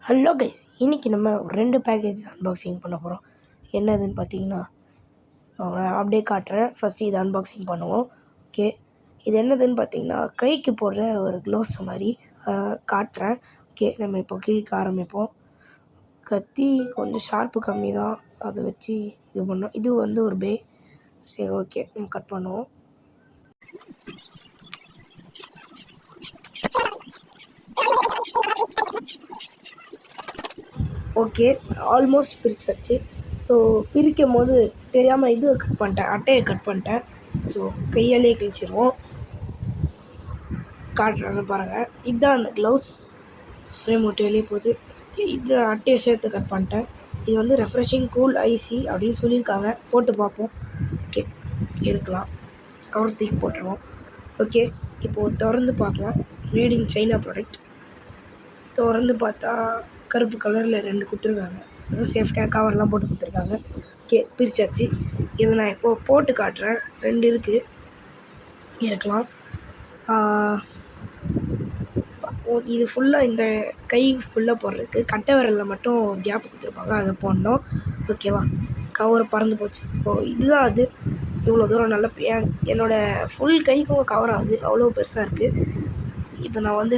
Hello guys, இன்றைக்கி நம்ம 2 package unboxing பண்ண போகிறோம். என்னதுன்னு பார்த்தீங்கன்னா, நான் அப்படியே காட்டுறேன். ஃபஸ்ட்டு இதை அன்பாக்சிங் பண்ணுவோம். ஓகே, இது என்னதுன்னு பார்த்தீங்கன்னா, கைக்கு போடுற ஒரு க்ளோவ்ஸ் மாதிரி காட்டுறேன். ஓகே, நம்ம இப்போ கிழிக்க ஆரம்பிப்போம். கத்தி கொஞ்சம் ஷார்ப்பு கம்மி தான், அதை வச்சு இது பண்ணோம். இது வந்து ஒரு பே. சரி, ஓகே, நம்ம கட் பண்ணுவோம். Okay, almost பிரிச்சாச்சு. ஸோ பிரிக்கும் போது தெரியாமல் இது கட் பண்ணிட்டேன், அட்டையை கட் பண்ணிட்டேன். ஸோ கையாலேயே கிழிச்சிருவோம். காட்டுறாங்க பாருங்கள், இதுதான் அந்த க்ளவுஸ். ஃப்ரேம் விட்டு வெளியே போகுது. இது அட்டையை சேர்த்து கட் பண்ணிட்டேன். இது வந்து ரெஃப்ரெஷிங் கூல் ஐசி அப்படின்னு சொல்லியிருக்காங்க. போட்டு பார்ப்போம். ஓகே, எடுக்கலாம். கவர் தூக்கி போட்டுருவோம். ஓகே, இப்போது திறந்து பார்க்கலாம். Reading China product. திறந்து பார்த்தா கருப்பு கலரில் 2 கொடுத்துருக்காங்க. சேஃப்டியாக கவர்லாம் போட்டு கொடுத்துருக்காங்க. ஓகே, பிரிச்சாச்சு. இதை நான் இப்போது போட்டு காட்டுறேன். 2 இருக்குது, இருக்கலாம். இது ஃபுல்லாக இந்த கை ஃபுல்லாக போடுறதுக்கு கட்டை விரலில் மட்டும் கேப் கொடுத்துருப்பாங்க, அதை போடணும். ஓகேவா, கவரை பறந்து போச்சு. இதுதான் அது. இவ்வளோ தூரம் நல்லா என்னோடய ஃபுல் கைக்கும் கவர் ஆகுது, அவ்வளோ பெருசாக இருக்குது. இதை நான் வந்து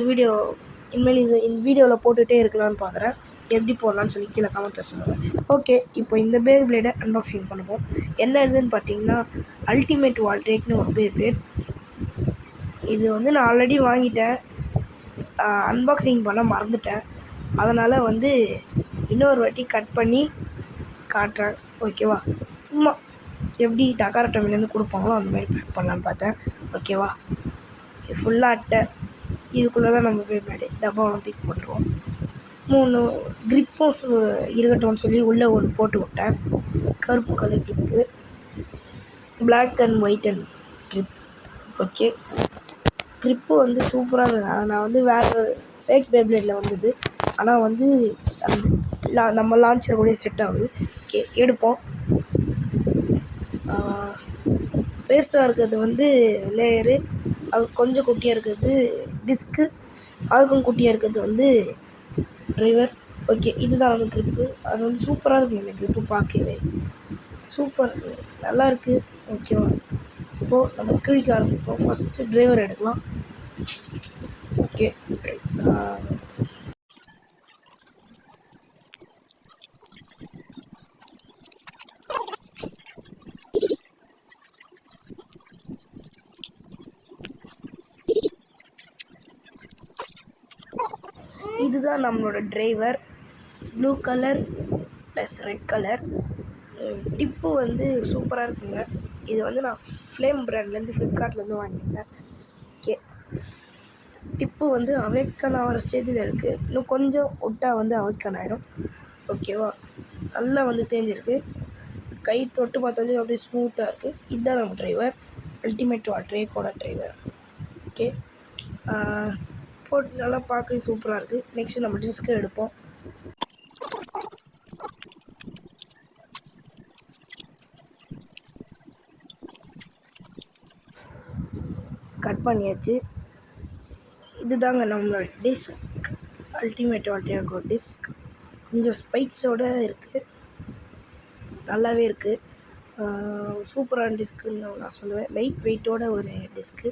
இனிமேல் இந்த வீடியோவில் போட்டுகிட்டே இருக்கலான்னு பார்க்குறேன். எப்படி போடலான்னு சொல்லி கீழே கமெண்ட்டில் சொல்லுங்கள். ஓகே, இப்போ இந்த பே பிளேடை அன்பாக்சிங் பண்ணுவோம். என்ன இதுன்னு பார்த்தீங்கன்னா, அல்டிமேட் வால்ட்ரேக்னு ஒரு பே பிளேட். இது வந்து நான் ஆல்ரெடி வாங்கிட்டேன், அன்பாக்சிங் பண்ண மறந்துட்டேன். அதனால் வந்து இன்னொரு வாட்டி கட் பண்ணி காட்டுறேன். ஓகேவா, சும்மா எப்படி டக்கார டம்மிலேருந்து கொடுப்பாங்களோ அந்த மாதிரி பேக் பண்ணலான்னு பார்த்தேன். ஓகேவா, இது ஃபுல்லாக அட்டை. இதுக்குள்ளே தான் நம்ம பே பிளேடு டப்பாவெலாம் தூக்கி போட்டுருவோம். 3 க்ரிப்பும் இருக்கட்டும்னு சொல்லி உள்ளே ஒன்று போட்டு விட்டேன். கருப்பு colour grip, black and white and grip. Okay, grip வந்து சூப்பராக இருக்குது. அதை நான் வந்து வேறு ஃபேக் பேப்ளேட்டில் வந்தது, ஆனால் வந்து அந்த நம்ம லான்ச்சர் கூட செட் ஆகுது. ஓகே, எடுப்போம். பெருசாக இருக்கிறது வந்து லேயரு, அது கொஞ்சம் குட்டியாக இருக்கிறது டிஸ்க்கு, அதுக்கும் குட்டியாக இருக்கிறது வந்து டிரைவர். ஓகே, இதுதான் நம்ம க்ரிப்பு. அது வந்து சூப்பராக இருக்குது. இந்த க்ரிப்பு பார்க்கவே சூப்பர் நல்லா இருக்குது. ஓகேவா, இப்போது நம்ம கிழிக்க ஆரம்பிப்போம். ஃபஸ்ட்டு டிரைவர் எடுக்கலாம். ஓகே, இதுதான் நம்மளோட driver. Blue colour plus red colour. Tip வந்து சூப்பராக இருக்குங்க. இது வந்து நான் ஃப்ளேம் பிராண்ட்லேருந்து ஃப்ளிப்கார்ட்லேருந்து வாங்கியிருந்தேன். ஓகே, டிப்பு வந்து அவேக்கன் ஆகிற ஸ்டேஜில் இருக்குது. இன்னும் கொஞ்சம் விட்டா வந்து அவேக்கன் ஆகிடும். ஓகேவா, நல்லா வந்து தேஞ்சிருக்கு. கை தொட்டு பார்த்தாலே அப்படியே ஸ்மூத்தாக இருக்குது. இதுதான் நம்ம டிரைவர், அல்டிமேட் வால்ட்ரேக்கோட டிரைவர். ஓகே, போட்டு நல்லா பார்க்க சூப்பராக இருக்குது. நெக்ஸ்ட்டு நம்ம டிஸ்கை எடுப்போம். கட் பண்ணியாச்சு. இதுதாங்க நம்மளோட டிஸ்க், அல்டிமேட் வால்ட்ரேக்கோ டிஸ்க். கொஞ்சம் ஸ்பைக்ஸோடு இருக்குது, நல்லாவே இருக்குது. சூப்பரான டிஸ்க்குன்னு நான் சொல்லுவேன். லைட் வெயிட்டோட ஒரு டிஸ்க்கு.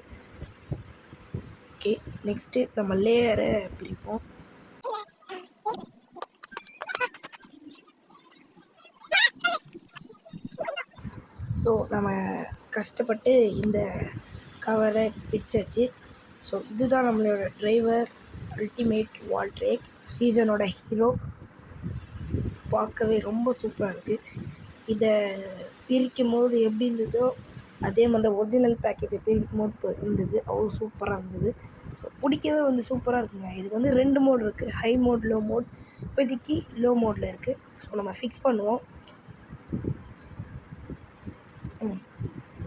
ஓகே, நெக்ஸ்ட்டு நம்ம லேயரை பிரிப்போம். ஸோ நம்ம கஷ்டப்பட்டு இந்த கவரை பிரிச்சாச்சு. ஸோ இதுதான் நம்மளோட டிரைவர், அல்டிமேட் வால்ட்ரேக், சீசனோட ஹீரோ. பார்க்கவே ரொம்ப சூப்பராக இருக்குது. இதை பிரிக்கும் போது எப்படி இருந்ததோ அதே மாதிரி ஒரிஜினல் பேக்கேஜை பிரிக்கும் போது இருந்தது, அவ்வளோ சூப்பராக இருந்தது. ஸோ பிடிக்கவே வந்து சூப்பராக இருக்குங்க. இதுக்கு வந்து 2 மோட் இருக்குது, ஹை மோட், லோ மோட். இப்போதைக்கு லோ மோடில் இருக்குது. ஸோ நம்ம ஃபிக்ஸ் பண்ணுவோம்.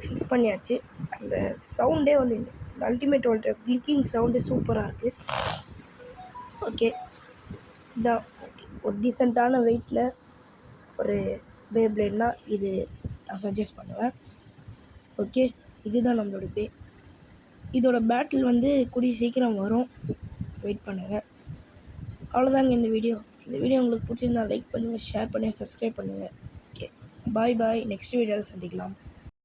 ஃபிக்ஸ் பண்ணியாச்சு. அந்த சவுண்டே வந்து இந்த அல்டிமேட் வால்ட்ரேக் கிளிக்கிங் சவுண்டு சூப்பராக இருக்குது. ஓகே, இதான் ஒரு டீசெண்டான வெயிட்டில் ஒரு பே பிளேட்னால் இது நான் சஜஸ்ட் பண்ணுவேன். ஓகே, இதுதான் நம்மளோட பே. இதோட பேட்டில் வந்து கூடிய சீக்கிரம் வரும், வெயிட் பண்ணுங்கள். அவ்வளோதாங்க இந்த வீடியோ. இந்த வீடியோ உங்களுக்கு பிடிச்சிருந்தா லைக் பண்ணுங்கள், ஷேர் பண்ணுங்கள், சப்ஸ்கிரைப் பண்ணுங்கள். ஓகே, பாய் பாய். நெக்ஸ்ட் வீடியோவில் சந்திக்கலாம்.